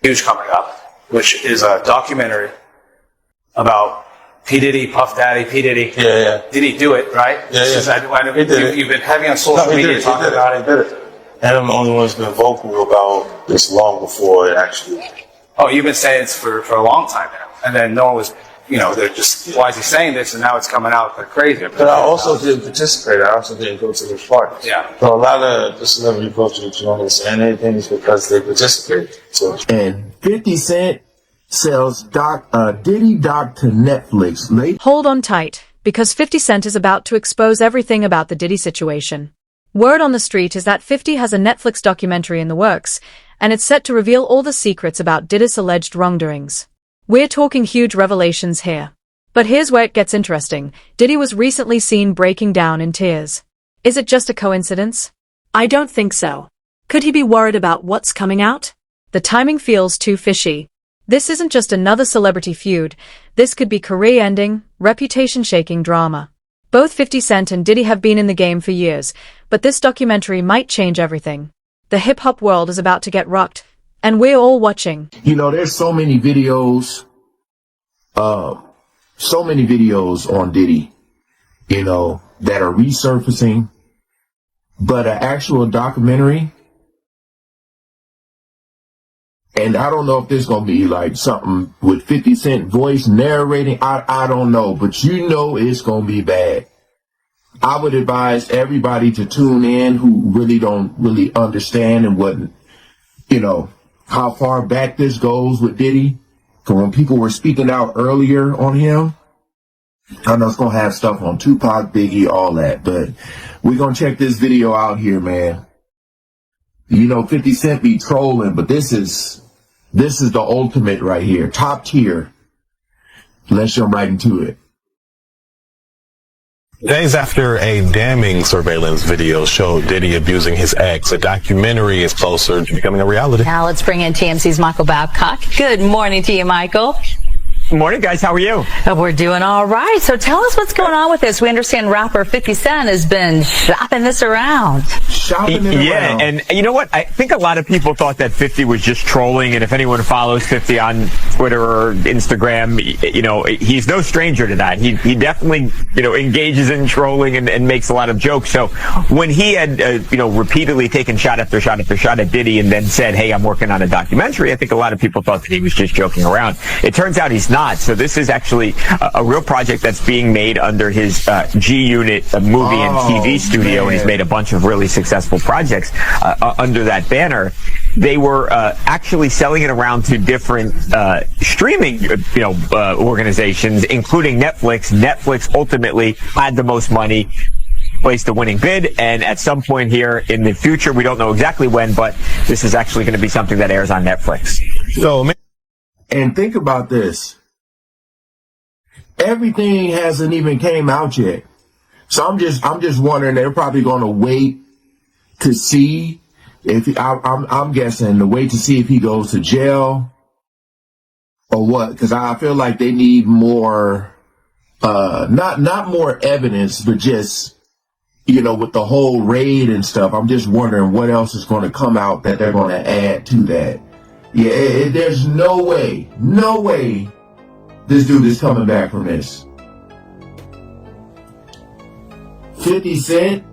Huge coming up, which is a documentary about P. Diddy, Puff Daddy, P. Diddy. Yeah. Did he do it, right? You've been heavy on social media talking about it. He did it. And I'm the only one who's been vocal about this long before it actually. Oh, you've been saying it for a long time now. And then no one was, they're just, why is he saying this? And now it's coming out like crazy. But I also didn't participate. I also didn't go to the parties. Yeah. So a lot of the celebrity culture that you don't understand anything is because they participate. So. And 50 Cent sells Diddy doc to Netflix. Hold on tight, because 50 Cent is about to expose everything about the Diddy situation. Word on the street is that 50 has a Netflix documentary in the works, and it's set to reveal all the secrets about Diddy's alleged wrongdoings. We're talking huge revelations here. But here's where it gets interesting. Diddy was recently seen breaking down in tears. Is it just a coincidence? I don't think so. Could he be worried about what's coming out? The timing feels too fishy. This isn't just another celebrity feud. This could be career-ending, reputation-shaking drama. Both 50 Cent and Diddy have been in the game for years, but this documentary might change everything. The hip-hop world is about to get rocked, and we're all watching. There's so many videos on Diddy, that are resurfacing, but an actual documentary, and I don't know if there's going to be like something with 50 Cent voice narrating. I don't know, but it's going to be bad. I would advise everybody to tune in who really don't really understand and what, how far back this goes with Diddy. Because when people were speaking out earlier on him, I know it's going to have stuff on Tupac, Biggie, all that, but we're going to check this video out here, man. 50 Cent be trolling, but this is the ultimate right here. Top tier. Let's jump right into it. Days after a damning surveillance video showed Diddy abusing his ex, a documentary is closer to becoming a reality. Now let's bring in TMC's Michael Babcock. Good morning to you, Michael. Good morning, guys. How are you? We're doing all right. So tell us what's going on with this. We understand rapper 50 Cent has been shopping this around. Yeah, and you know what? I think a lot of people thought that 50 was just trolling, and if anyone follows 50 on Twitter or Instagram, he's no stranger to that. He definitely, engages in trolling and makes a lot of jokes. So when he had, repeatedly taken shot after shot after shot at Diddy and then said, hey, I'm working on a documentary, I think a lot of people thought that he was just joking around. It turns out he's not. So this is actually a real project that's being made under his G-Unit movie and TV studio, and he's made a bunch of really successful projects under that banner. They were actually selling it around to different streaming organizations, including Netflix. Netflix ultimately had the most money, placed the winning bid, and at some point here in the future, we don't know exactly when, but this is actually going to be something that airs on Netflix. And think about this. Everything hasn't even came out yet. So I'm just wondering, they're probably going to wait to see if I'm guessing to wait to see if he goes to jail or what, because I feel like they need more, not more evidence, but just, with the whole raid and stuff. I'm just wondering what else is going to come out that they're going to add to that. Yeah, there's no way this dude is coming back from this. 50 Cent?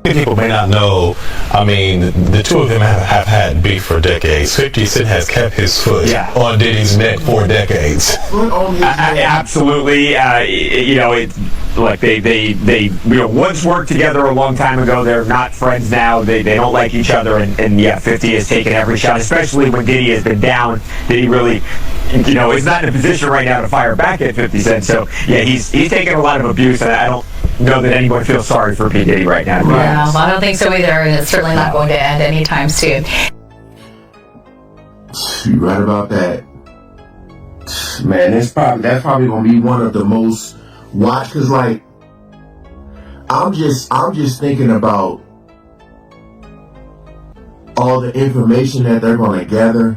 People may not know, the two of them have had beef for decades. 50 Cent has kept his foot on Diddy's neck for decades. Absolutely. They once worked together a long time ago. They're not friends now. They don't like each other. And 50 has taken every shot, especially when Diddy has been down. Diddy really, is not in a position right now to fire back at 50 Cent. So, he's taken a lot of abuse, and I don't know that anyone feels sorry for P. Diddy right now. Yeah, I don't think so either, and it's certainly not going to end anytime soon. You're right about that. Man, that's probably going to be one of the most watched, because, I'm just thinking about all the information that they're going to gather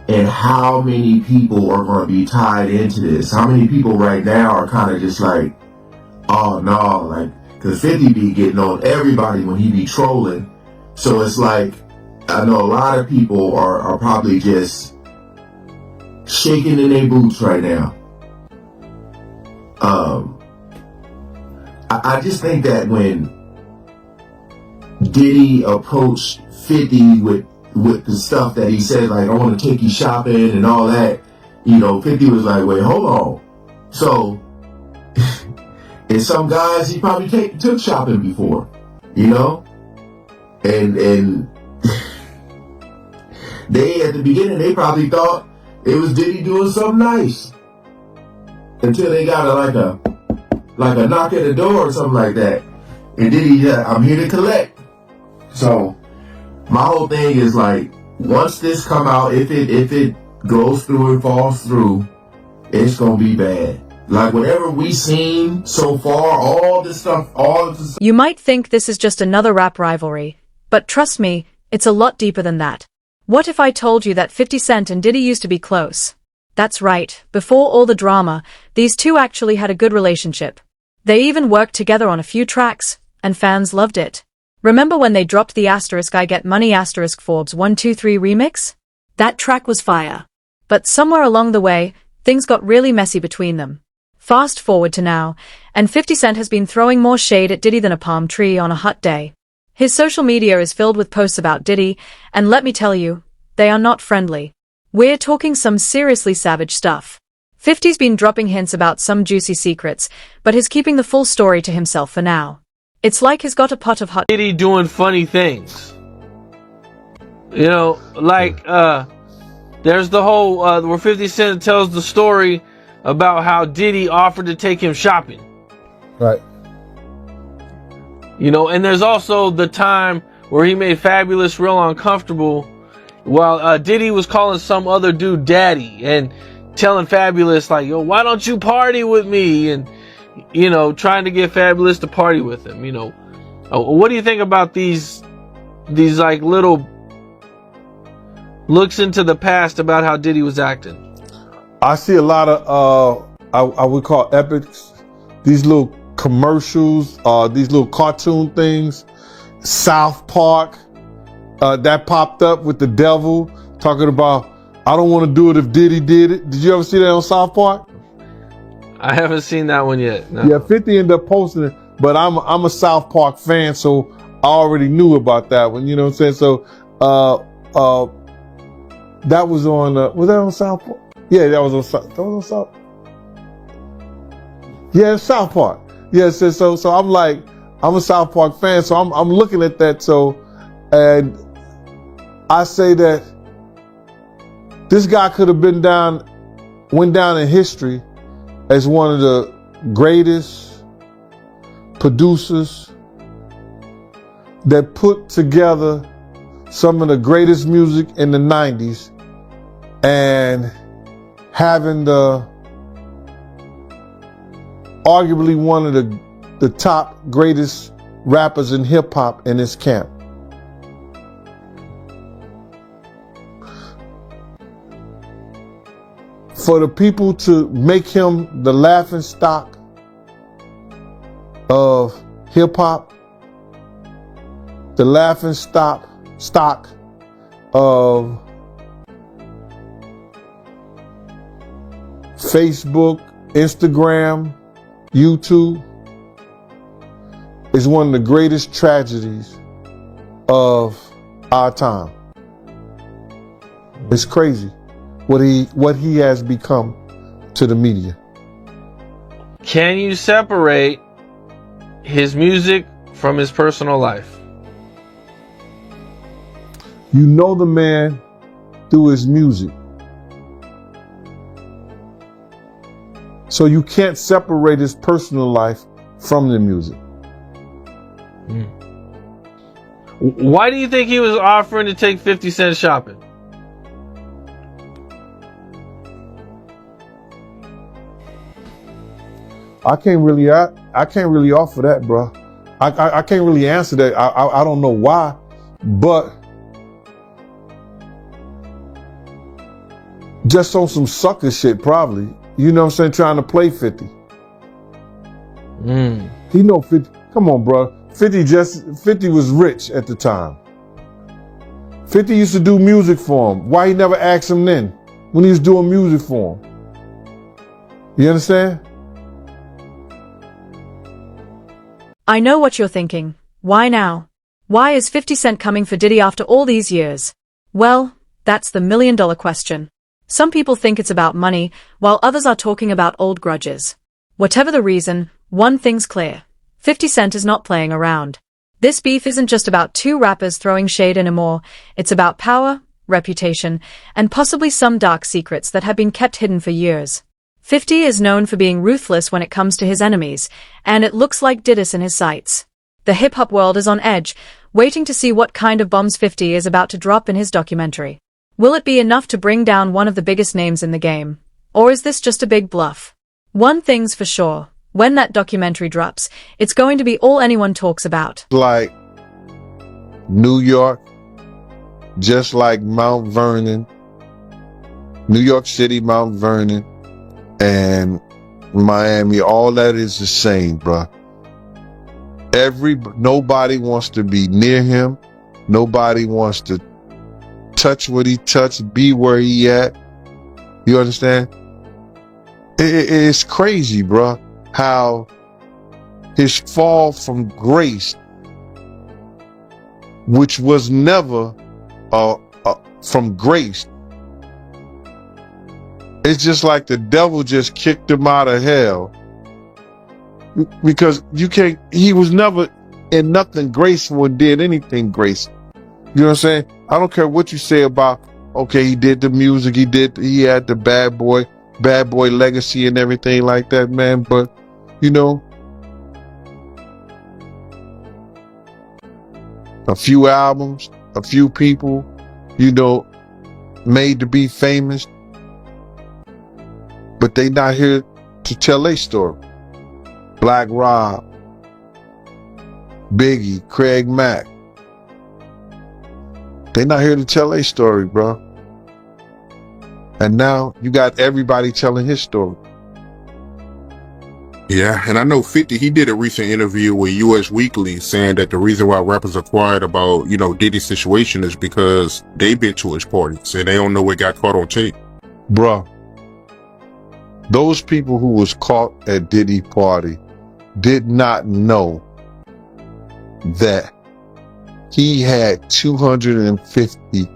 and how many people are going to be tied into this. How many people right now are kind of just like, oh no, because 50 be getting on everybody when he be trolling. So it's like, I know a lot of people are probably just shaking in their boots right now. I just think that when Diddy approached 50 with the stuff that he said, like, I want to take you shopping and all that, 50 was like, wait, hold on. So, and some guys he probably took shopping before, and they, at the beginning, they probably thought it was Diddy doing something nice until they got a knock at the door or something like that. And Diddy, I'm here to collect. So my whole thing is like, once this come out, if it goes through and falls through, it's gonna be bad. Like whatever we seen so far, all this stuff. You might think this is just another rap rivalry, but trust me, it's a lot deeper than that. What if I told you that 50 Cent and Diddy used to be close? That's right, before all the drama, these two actually had a good relationship. They even worked together on a few tracks, and fans loved it. Remember when they dropped the *I Get Money *Forbes 123 remix? That track was fire. But somewhere along the way, things got really messy between them. Fast forward to now, and 50 Cent has been throwing more shade at Diddy than a palm tree on a hot day. His social media is filled with posts about Diddy, and let me tell you, they are not friendly. We're talking some seriously savage stuff. 50's been dropping hints about some juicy secrets, but he's keeping the full story to himself for now. It's like he's got a pot of hot Diddy doing funny things. There's the whole where 50 Cent tells the story about how Diddy offered to take him shopping. Right. And there's also the time where he made Fabulous real uncomfortable while Diddy was calling some other dude daddy and telling Fabulous like, yo, why don't you party with me? And, trying to get Fabulous to party with him, What do you think about these like little looks into the past about how Diddy was acting? I see a lot of, I would call epics, these little commercials, these little cartoon things, South Park, that popped up with the devil talking about, I don't want to do it if Diddy did it. Did you ever see that on South Park? I haven't seen that one yet. No. Yeah, 50 ended up posting it, but I'm a South Park fan, so I already knew about that one. You know what I'm saying? So, that was on, was that on South Park? Yeah, that was on South. Yeah, South Park. Yeah, so I'm like, I'm a South Park fan, so I'm looking at that. So, and I say that this guy could have went down in history as one of the greatest producers that put together some of the greatest music in the 90s and having arguably one of the top greatest rappers in hip hop in his camp. For the people to make him the laughing stock of hip hop, the laughing stock of Facebook, Instagram, YouTube, is one of the greatest tragedies of our time. It's crazy what he has become to the media. Can you separate his music from his personal life? You know the man through his music. So you can't separate his personal life from the music. Why do you think he was offering to take 50 Cent shopping? I can't really offer that, bro. I can't really answer that. I don't know why, but just on some sucker shit, probably. You know what I'm saying? Trying to play 50. He know 50. Come on, bro. 50 was rich at the time. 50 used to do music for him. Why he never asked him then when he was doing music for him? You understand? I know what you're thinking. Why now? Why is 50 Cent coming for Diddy after all these years? Well, that's the million-dollar question. Some people think it's about money, while others are talking about old grudges. Whatever the reason, one thing's clear. 50 Cent is not playing around. This beef isn't just about two rappers throwing shade anymore. It's about power, reputation, and possibly some dark secrets that have been kept hidden for years. 50 is known for being ruthless when it comes to his enemies, and it looks like Diddy's in his sights. The hip-hop world is on edge, waiting to see what kind of bombs 50 is about to drop in his documentary. Will it be enough to bring down one of the biggest names in the game? Or is this just a big bluff? One thing's for sure, when that documentary drops, it's going to be all anyone talks about. Like New York, just like Mount Vernon, New York City, Mount Vernon, and Miami, all that is the same, bruh. Nobody wants to be near him. Nobody wants to touch what he touched, be where he at. You understand? It's crazy, bruh, how his fall from grace, which was never from grace, it's just like the devil just kicked him out of hell. Because he was never in nothing graceful and did anything graceful. You know what I'm saying? I don't care what you say about, okay, he did the music, he had the bad boy legacy and everything like that, man. But, you know, a few albums, a few people, you know, made to be famous, but they not here to tell their story. Black Rob, Biggie, Craig Mack. They not here to tell their story, bro. And now you got everybody telling his story. Yeah, and I know 50, he did a recent interview with US Weekly saying that the reason why rappers are quiet about, you know, Diddy's situation is because they've been to his parties and they don't know what got caught on tape. Bruh, those people who was caught at Diddy party did not know that he had 250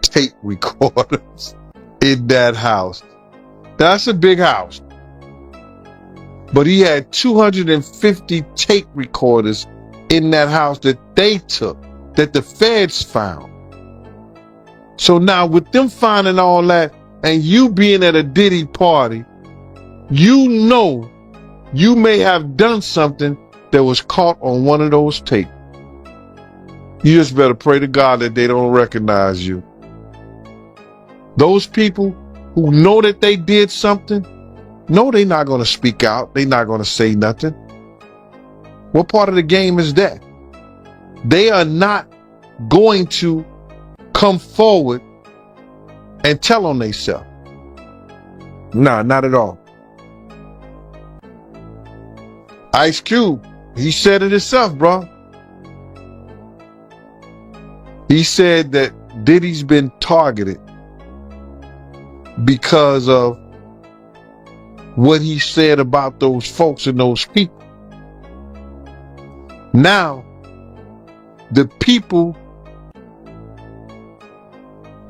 tape recorders in that house. That's a big house. But he had 250 tape recorders in that house that they took, that the feds found. So now with them finding all that and you being at a Diddy party, you know you may have done something that was caught on one of those tapes. You just better pray to God that they don't recognize you. Those people who know that they did something, no, they're not going to speak out. They're not going to say nothing. What part of the game is that? They are not going to come forward and tell on themselves. Nah, not at all. Ice Cube, he said it himself, bro. He said that Diddy's been targeted because of what he said about those folks and those people. Now, the people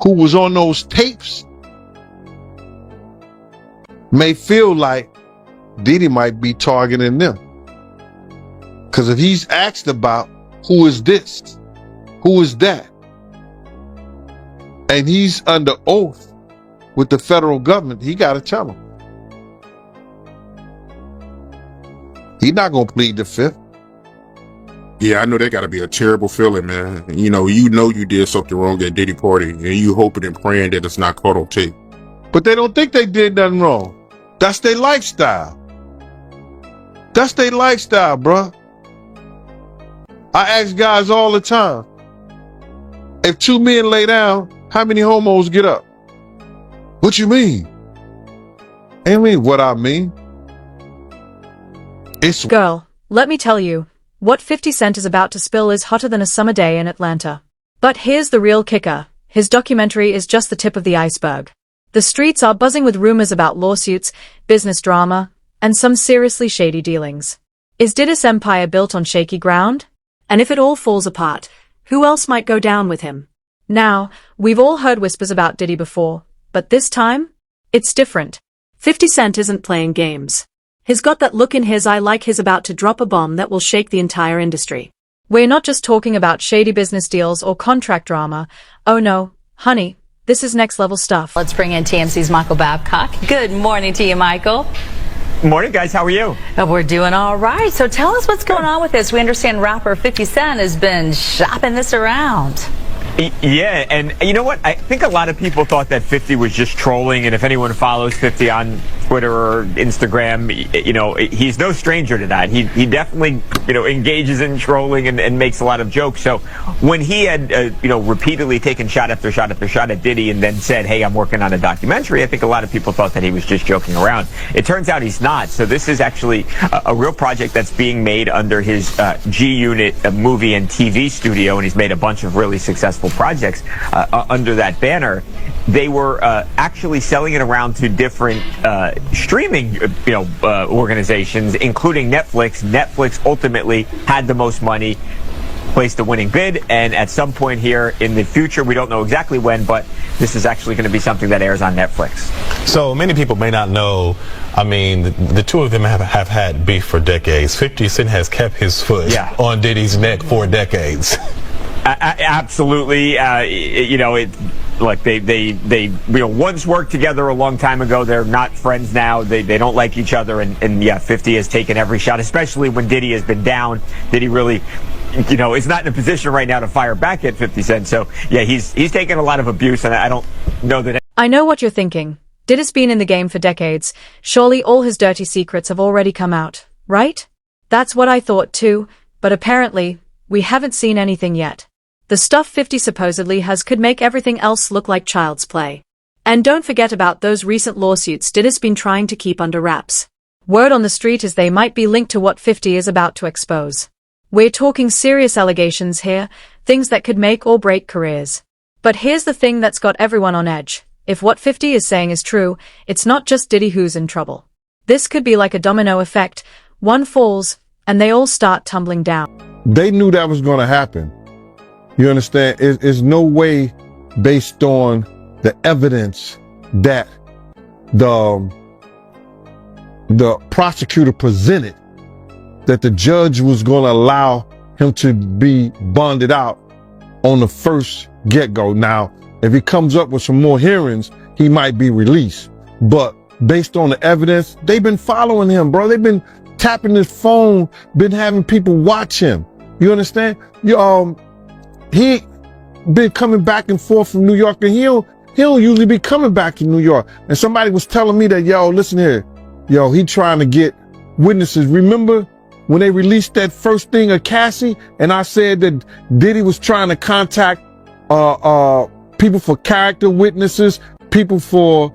who was on those tapes may feel like Diddy might be targeting them. Because if he's asked about who is this, who is that, and he's under oath with the federal government, he got to tell them. He's not going to plead the fifth. Yeah, I know that got to be a terrible feeling, man. You know you did something wrong at Diddy party and you hoping and praying that it's not caught on tape. But they don't think they did nothing wrong. That's their lifestyle. That's their lifestyle, bruh. I ask guys all the time, if two men lay down, how many homos get up? What you mean? I mean what I mean. It's Girl, let me tell you, what 50 Cent is about to spill is hotter than a summer day in Atlanta. But here's the real kicker. His documentary is just the tip of the iceberg. The streets are buzzing with rumors about lawsuits, business drama, and some seriously shady dealings. Is Diddy's empire built on shaky ground? And if it all falls apart, who else might go down with him? Now, we've all heard whispers about Diddy before, but this time, it's different. 50 Cent isn't playing games. He's got that look in his eye like he's about to drop a bomb that will shake the entire industry. We're not just talking about shady business deals or contract drama. Oh no, honey, this is next level stuff. Let's bring in TMC's Michael Babcock. Good morning to you, Michael. Morning, guys. How are you? We're doing all right. So tell us what's going on with this. We understand rapper 50 Cent has been shopping this around. Yeah, and you know what? I think a lot of people thought that 50 was just trolling, and if anyone follows 50 on Twitter or Instagram, you know, he's no stranger to that. He definitely, you know, engages in trolling and makes a lot of jokes. So when he had, you know, repeatedly taken shot after shot after shot at Diddy and then said, hey, I'm working on a documentary, I think a lot of people thought that he was just joking around. It turns out he's not. So this is actually a real project that's being made under his G-Unit movie and TV studio, and he's made a bunch of really successful projects under that banner. They were actually selling it around to different streaming, organizations, including Netflix. Netflix ultimately had the most money, placed a winning bid, and at some point here in the future, we don't know exactly when, but this is actually going to be something that airs on Netflix. So many people may not know, I mean, the two of them have had beef for decades. 50 Cent has kept his foot on Diddy's neck for decades. Absolutely. Look, they once worked together a long time ago. They're not friends now. They don't like each other. And 50 has taken every shot, especially when Diddy has been down. Diddy really, is not in a position right now to fire back at 50 Cent. So, yeah, he's taken a lot of abuse, and I don't know that. I know what you're thinking. Diddy's been in the game for decades. Surely all his dirty secrets have already come out, right? That's what I thought too, but apparently, we haven't seen anything yet. The stuff 50 supposedly has could make everything else look like child's play. And don't forget about those recent lawsuits Diddy's been trying to keep under wraps. Word on the street is they might be linked to what 50 is about to expose. We're talking serious allegations here, things that could make or break careers. But here's the thing that's got everyone on edge. If what 50 is saying is true, it's not just Diddy who's in trouble. This could be like a domino effect. One falls, and they all start tumbling down. They knew that was going to happen. You understand? It's no way based on the evidence that the prosecutor presented that the judge was going to allow him to be bonded out on the first get-go. Now, if he comes up with some more hearings, he might be released. But based on the evidence, they've been following him, bro. They've been tapping his phone, been having people watch him. You understand? He been coming back and forth from New York, and he'll usually be coming back to New York. And somebody was telling me that, listen here, he trying to get witnesses. Remember when they released that first thing of Cassie, and I said that Diddy was trying to contact people for character witnesses, people for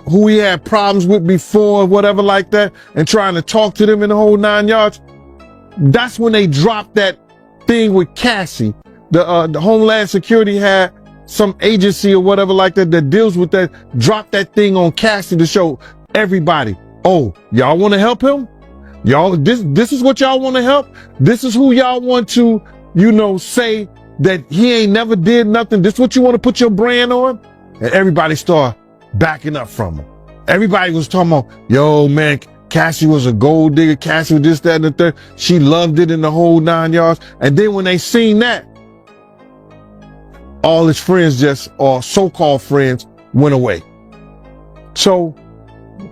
who he had problems with before, whatever like that, and trying to talk to them in the whole 9 yards. That's when they dropped that thing with Cassie. The Homeland Security had some agency or whatever like that that deals with that, dropped that thing on Cassie to show everybody, oh, y'all want to help him? Y'all, this is what y'all want to help? This is who y'all want to, say that he ain't never did nothing. This is what you want to put your brand on? And everybody started backing up from him. Everybody was talking about, man, Cassie was a gold digger. Cassie was this, that, and the third. She loved it in the whole 9 yards. And then when they seen that, all his friends or so-called friends, went away. So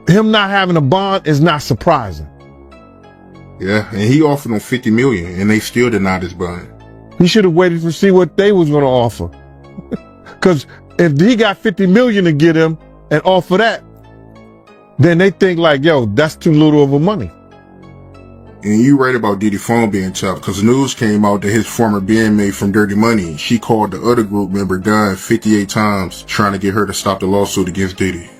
him not having a bond is not surprising. Yeah, and he offered them $50 million, and they still denied his bond. He should have waited to see what they was going to offer. Because if he got $50 million to get him and offer that, then they think like, that's too little of a money. And you right about Diddy phone being tough, because news came out that his former bandmate from Dirty Money, she called the other group member Gunn 58 times trying to get her to stop the lawsuit against Diddy.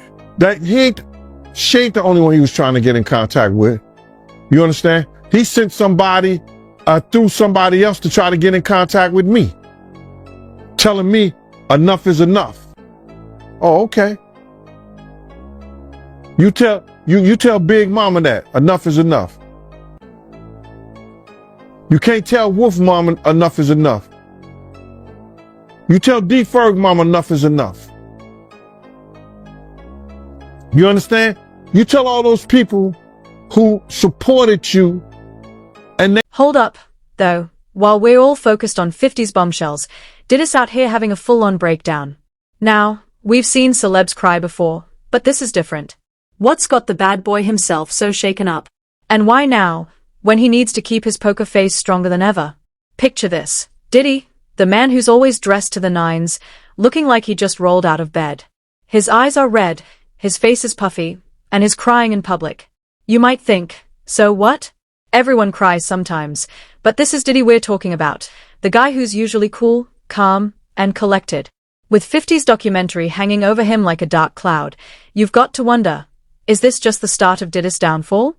She ain't the only one he was trying to get in contact with. You understand? He sent somebody through somebody else to try to get in contact with me, telling me enough is enough. Oh, okay. You tell Big Mama that enough is enough. You can't tell Wolf Mama enough is enough. You tell D Ferg Mama enough is enough. You understand? You tell all those people who supported you and they— Hold up, though. While we're all focused on 50's bombshells, Diddy's out here having a full-on breakdown. Now, we've seen celebs cry before, but this is different. What's got the bad boy himself so shaken up? And why now, when he needs to keep his poker face stronger than ever? Picture this. Diddy, the man who's always dressed to the nines, looking like he just rolled out of bed. His eyes are red, his face is puffy, and he's crying in public. You might think, so what? Everyone cries sometimes, but this is Diddy we're talking about, the guy who's usually cool, calm, and collected. With 50's documentary hanging over him like a dark cloud, you've got to wonder, is this just the start of Diddy's downfall?